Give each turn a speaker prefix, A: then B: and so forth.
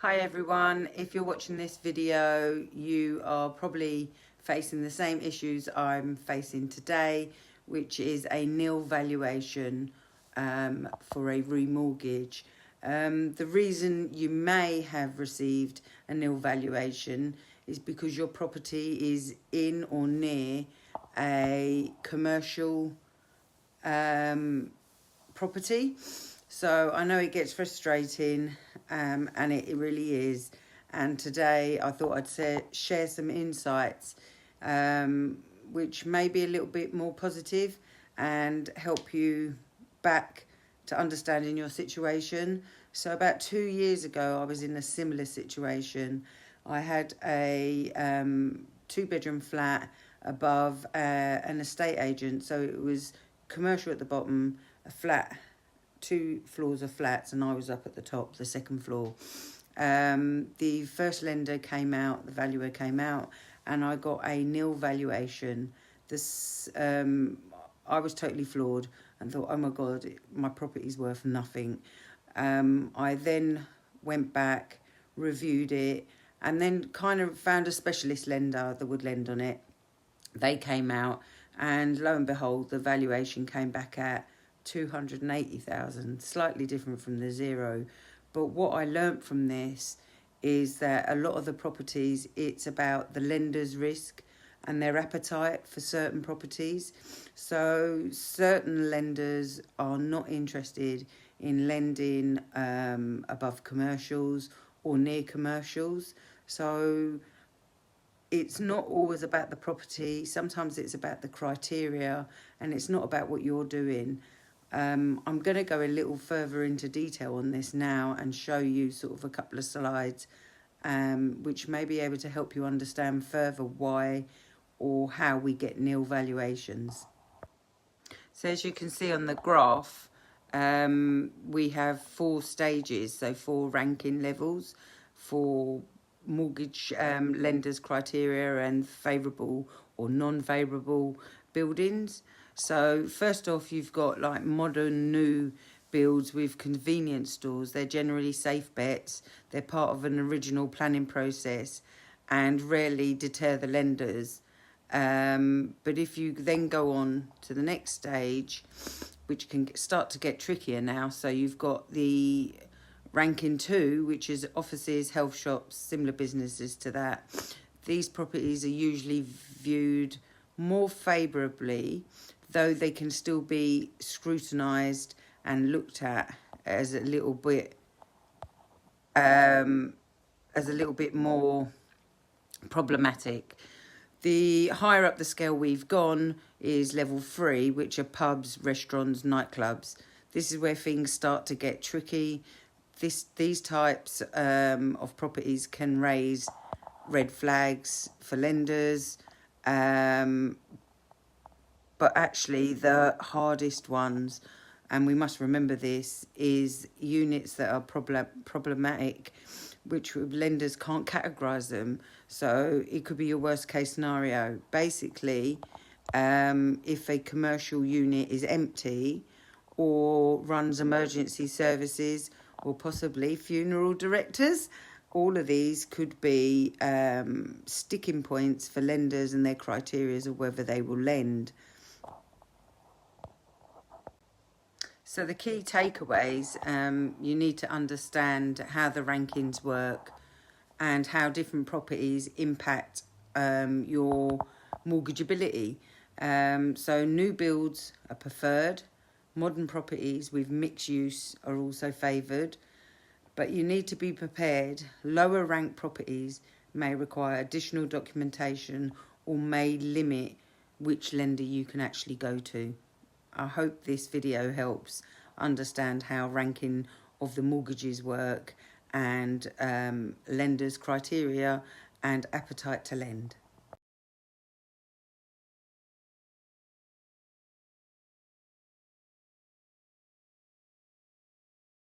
A: Hi everyone, if you're watching this video, you are probably facing the same issues I'm facing today, which is a nil valuation for a remortgage. The reason you may have received a nil valuation is because your property is in or near a commercial property. So I know it gets frustrating, and it really is. And today I thought I'd share some insights which may be a little bit more positive and help you back to understanding your situation. So about 2 years ago, I was in a similar situation. I had a 2-bedroom flat above an estate agent. So it was commercial at the bottom, a flat, 2 floors of flats, and I was up at the top, the second floor. The first lender came out, the valuer came out, and I got a nil valuation. I was totally floored and thought, oh my God, my property's worth nothing. I then went back, reviewed it, and then kind of found a specialist lender that would lend on it. They came out, and lo and behold, the valuation came back at 280,000, slightly different from the zero. But what I learnt from this is that a lot of the properties, it's about the lender's risk and their appetite for certain properties. So certain lenders are not interested in lending above commercials or near commercials. So it's not always about the property. Sometimes it's about the criteria, and it's not about what you're doing. I'm going to go a little further into detail on this now and show you sort of a couple of slides which may be able to help you understand further why or how we get nil valuations. So as you can see on the graph, we have 4 stages, so 4 ranking levels for mortgage lenders' criteria and favourable or non-favourable buildings. So first off, you've got like modern new builds with convenience stores. They're generally safe bets. They're part of an original planning process and rarely deter the lenders. But if you then go on to the next stage, which can start to get trickier now. So you've got the ranking 2, which is offices, health shops, similar businesses to that. These properties are usually viewed more favourably, though they can still be scrutinised and looked at as a little bit more problematic. The higher up the scale we've gone is level 3, which are pubs, restaurants, nightclubs. This is where things start to get tricky. These types of properties can raise red flags for lenders. But actually the hardest ones, and we must remember this, is units that are problematic, which lenders can't categorise them. So it could be your worst case scenario. Basically, if a commercial unit is empty or runs emergency services or possibly funeral directors, all of these could be sticking points for lenders and their criteria of whether they will lend. So the key takeaways, you need to understand how the rankings work and how different properties impact your mortgageability. So new builds are preferred. Modern properties with mixed use are also favoured. But you need to be prepared. Lower ranked properties may require additional documentation or may limit which lender you can actually go to. I hope this video helps understand how ranking of the mortgages work and lenders' criteria and appetite to lend.